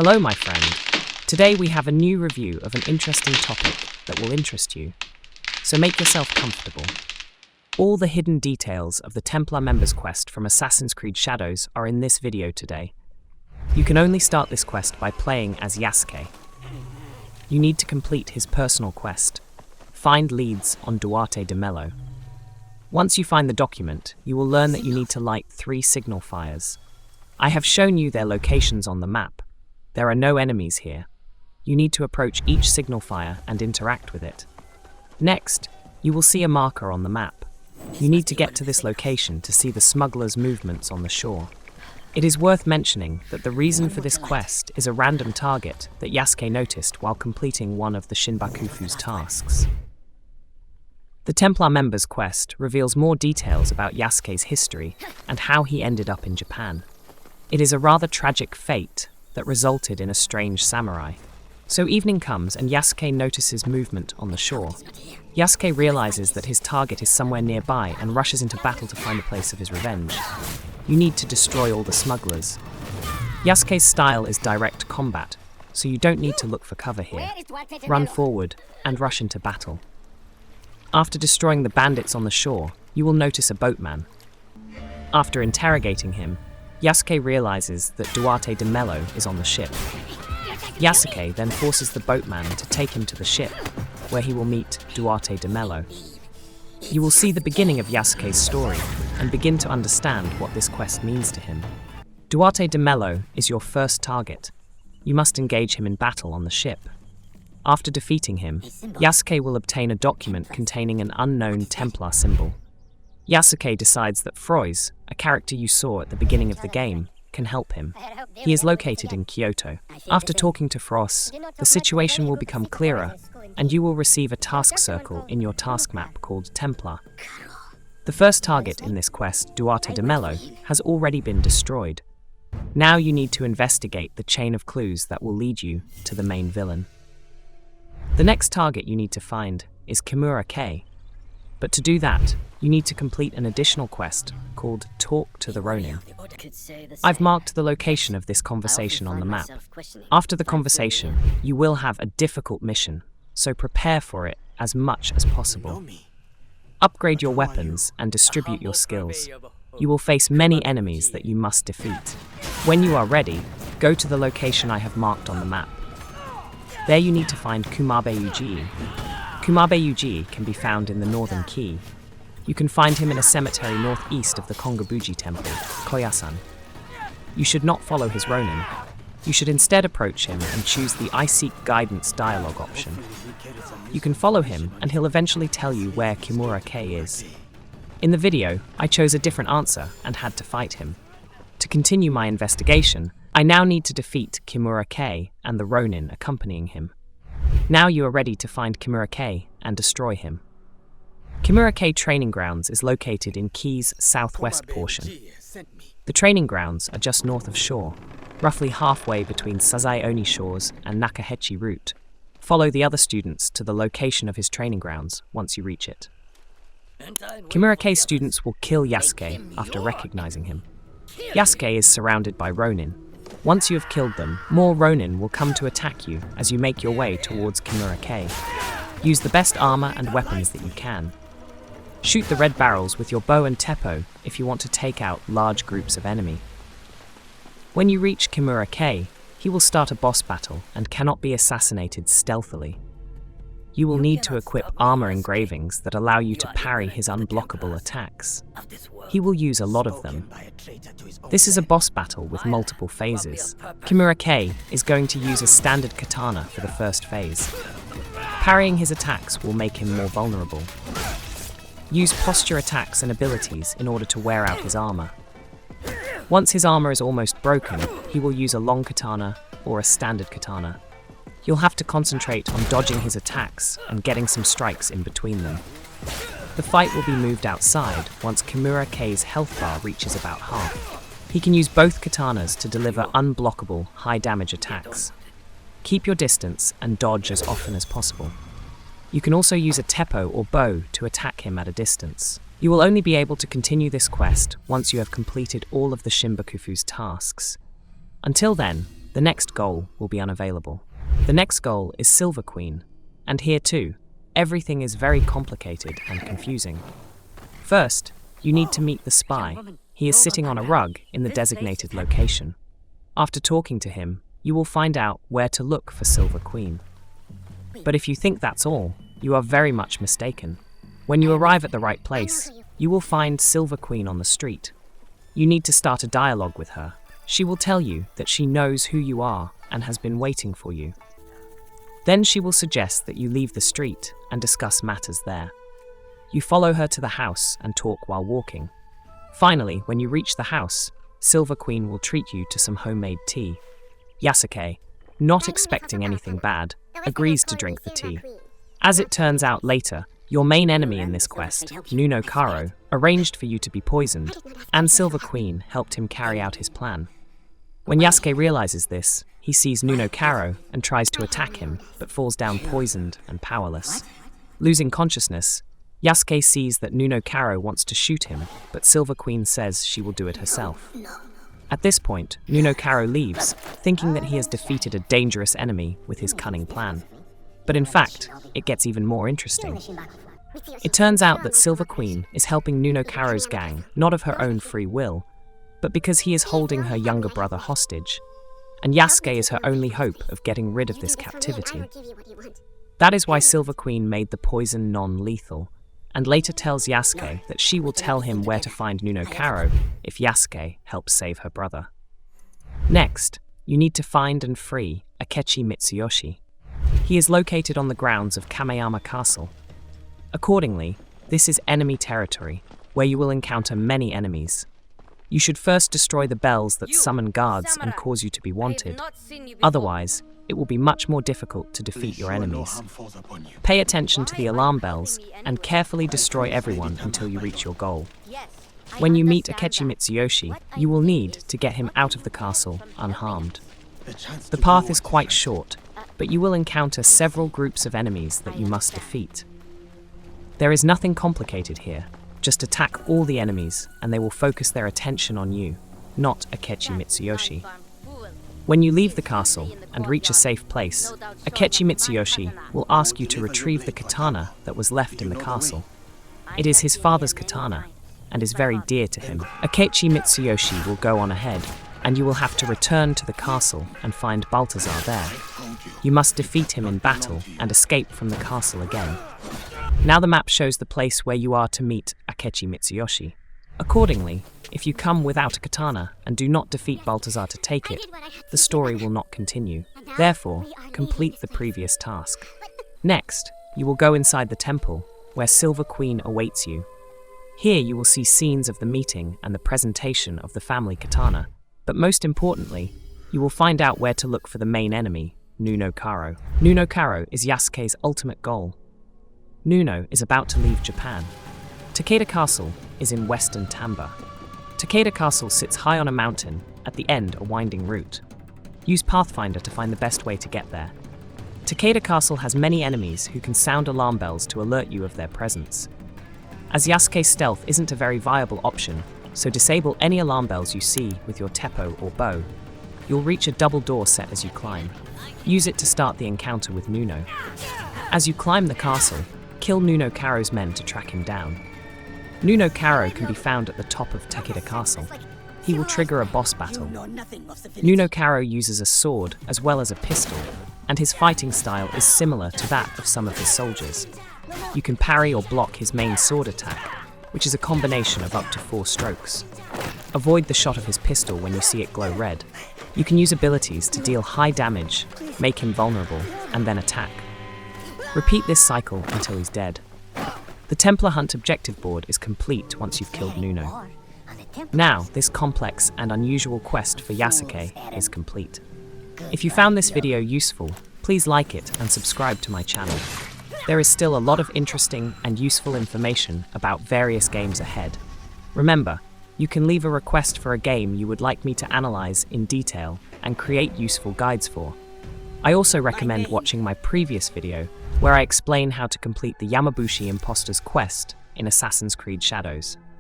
Hello, my friend. Today we have a new review of an interesting topic that will interest you. So make yourself comfortable. All the hidden details of the Templar members quest from Assassin's Creed Shadows are in this video today. You can only start this quest by playing as Yasuke. You need to complete his personal quest. Find leads on Duarte de Melo. Once you find the document, you will learn that you need to light 3 signal fires. I have shown you their locations on the map. There are no enemies here. You need to approach each signal fire and interact with it. Next, you will see a marker on the map. You need to get to this location to see the smugglers' movements on the shore. It is worth mentioning that the reason for this quest is a random target that Yasuke noticed while completing one of the Shinbakufu's tasks. The Templar members quest reveals more details about Yasuke's history and how he ended up in Japan. It is a rather tragic fate that resulted in a strange samurai. So evening comes and Yasuke notices movement on the shore. Yasuke realizes that his target is somewhere nearby and rushes into battle to find the place of his revenge. You need to destroy all the smugglers. Yasuke's style is direct combat, so you don't need to look for cover here. Run forward and rush into battle. After destroying the bandits on the shore, you will notice a boatman. After interrogating him, Yasuke realizes that Duarte de Melo is on the ship. Yasuke then forces the boatman to take him to the ship, where he will meet Duarte de Melo. You will see the beginning of Yasuke's story and begin to understand what this quest means to him. Duarte de Melo is your first target. You must engage him in battle on the ship. After defeating him, Yasuke will obtain a document containing an unknown Templar symbol. Yasuke decides that Frois, a character you saw at the beginning of the game, can help him. He is located in Kyoto. After talking to Frois, the situation will become clearer, and you will receive a task circle in your task map called Templar. The first target in this quest, Duarte de Melo, has already been destroyed. Now you need to investigate the chain of clues that will lead you to the main villain. The next target you need to find is Kimura Kei. But to do that, you need to complete an additional quest called Talk to the Ronin. I've marked the location of this conversation on the map. After the conversation, you will have a difficult mission, so prepare for it as much as possible. Upgrade your weapons and distribute your skills. You will face many enemies that you must defeat. When you are ready, go to the location I have marked on the map. There you need to find Kumabe Ujiie. Kumabe Ujiie can be found in the northern key. You can find him in a cemetery northeast of the Kongobuji temple, Koyasan. You should not follow his ronin. You should instead approach him and choose the I Seek Guidance dialogue option. You can follow him and he'll eventually tell you where Kimura Kei is. In the video, I chose a different answer and had to fight him. To continue my investigation, I now need to defeat Kimura Kei and the ronin accompanying him. Now you are ready to find Kimura Kei and destroy him. Kimura Kei Training Grounds is located in Kei's southwest portion. The training grounds are just north of shore, roughly halfway between Sazai-Oni Shores and Nakahechi Route. Follow the other students to the location of his training grounds once you reach it. Kimura Kei students will kill Yasuke after recognizing him. Yasuke is surrounded by ronin. Once you have killed them, more ronin will come to attack you as you make your way towards Kimura Kei. Use the best armor and weapons that you can. Shoot the red barrels with your bow and teppo if you want to take out large groups of enemy. When you reach Kimura Kei, he will start a boss battle and cannot be assassinated stealthily. You will need to equip armor engravings that allow you to parry his unblockable attacks. He will use a lot of them. This is a boss battle with multiple phases. Kimura Kei is going to use a standard katana for the first phase. Parrying his attacks will make him more vulnerable. Use posture attacks and abilities in order to wear out his armor. Once his armor is almost broken, he will use a long katana or a standard katana. You'll have to concentrate on dodging his attacks and getting some strikes in between them. The fight will be moved outside once Kimura Kei's health bar reaches about half. He can use both katanas to deliver unblockable, high-damage attacks. Keep your distance and dodge as often as possible. You can also use a teppo or bow to attack him at a distance. You will only be able to continue this quest once you have completed all of the Shinbakufu's tasks. Until then, the next goal will be unavailable. The next goal is Silver Queen, and here too, everything is very complicated and confusing. First, you need to meet the spy. He is sitting on a rug in the designated location. After talking to him, you will find out where to look for Silver Queen. But if you think that's all, you are very much mistaken. When you arrive at the right place, you will find Silver Queen on the street. You need to start a dialogue with her. She will tell you that she knows who you are and has been waiting for you. Then she will suggest that you leave the street and discuss matters there. You follow her to the house and talk while walking. Finally, when you reach the house, Silver Queen will treat you to some homemade tea. Yasuke, not expecting anything bad, agrees to drink the tea. As it turns out later, your main enemy in this quest, Nuno Caro, arranged for you to be poisoned, and Silver Queen helped him carry out his plan. When Yasuke realizes this, he sees Nuno Caro and tries to attack him, but falls down poisoned and powerless. Losing consciousness, Yasuke sees that Nuno Caro wants to shoot him, but Silver Queen says she will do it herself. At this point, Nuno Caro leaves, thinking that he has defeated a dangerous enemy with his cunning plan. But in fact, it gets even more interesting. It turns out that Silver Queen is helping Nuno Caro's gang, not of her own free will, but because he is holding her younger brother hostage, and Yasuke is her only hope of getting rid of this captivity. That is why Silver Queen made the poison non-lethal, and later tells Yasuke that she will tell him where to find Nuno Caro if Yasuke helps save her brother. Next, you need to find and free Akechi Mitsuyoshi. He is located on the grounds of Kameyama Castle. Accordingly, this is enemy territory, where you will encounter many enemies. You should first destroy the bells that summon guards and cause you to be wanted. Otherwise, it will be much more difficult to defeat your enemies. Pay attention to the alarm bells and carefully destroy everyone until you reach your goal. When you meet Akechi Mitsuyoshi, you will need to get him out of the castle unharmed. The path is quite short, but you will encounter several groups of enemies that you must defeat. There is nothing complicated here. Just attack all the enemies and they will focus their attention on you, not Akechi Mitsuyoshi. When you leave the castle and reach a safe place, Akechi Mitsuyoshi will ask you to retrieve the katana that was left in the castle. It is his father's katana and is very dear to him. Akechi Mitsuyoshi will go on ahead, and you will have to return to the castle and find Balthazar there. You must defeat him in battle and escape from the castle again. Now the map shows the place where you are to meet Akechi Mitsuyoshi. Accordingly, if you come without a katana and do not defeat Balthazar to take it, the story will not continue. Therefore, complete the previous task. Next, you will go inside the temple, where Silver Queen awaits you. Here you will see scenes of the meeting and the presentation of the family katana, but most importantly, you will find out where to look for the main enemy, Nuno Caro. Nuno Caro is Yasuke's ultimate goal. Nuno is about to leave Japan. Takeda Castle is in western Tamba. Takeda Castle sits high on a mountain, at the end a winding route. Use Pathfinder to find the best way to get there. Takeda Castle has many enemies who can sound alarm bells to alert you of their presence. As Yasuke's stealth isn't a very viable option, so disable any alarm bells you see with your teppo or bow. You'll reach a double door set as you climb. Use it to start the encounter with Nuno. As you climb the castle, kill Nuno Caro's men to track him down. Nuno Caro can be found at the top of Takeda Castle. He will trigger a boss battle. Nuno Caro uses a sword as well as a pistol, and his fighting style is similar to that of some of his soldiers. You can parry or block his main sword attack, which is a combination of up to 4 strokes. Avoid the shot of his pistol when you see it glow red. You can use abilities to deal high damage, make him vulnerable, and then attack. Repeat this cycle until he's dead. The Templar Hunt objective board is complete once you've killed Nuno. Now, this complex and unusual quest for Yasuke is complete. If you found this video useful, please like it and subscribe to my channel. There is still a lot of interesting and useful information about various games ahead. Remember, you can leave a request for a game you would like me to analyze in detail and create useful guides for. I also recommend watching my previous video where I explain how to complete the Yamabushi Imposter's quest in Assassin's Creed Shadows.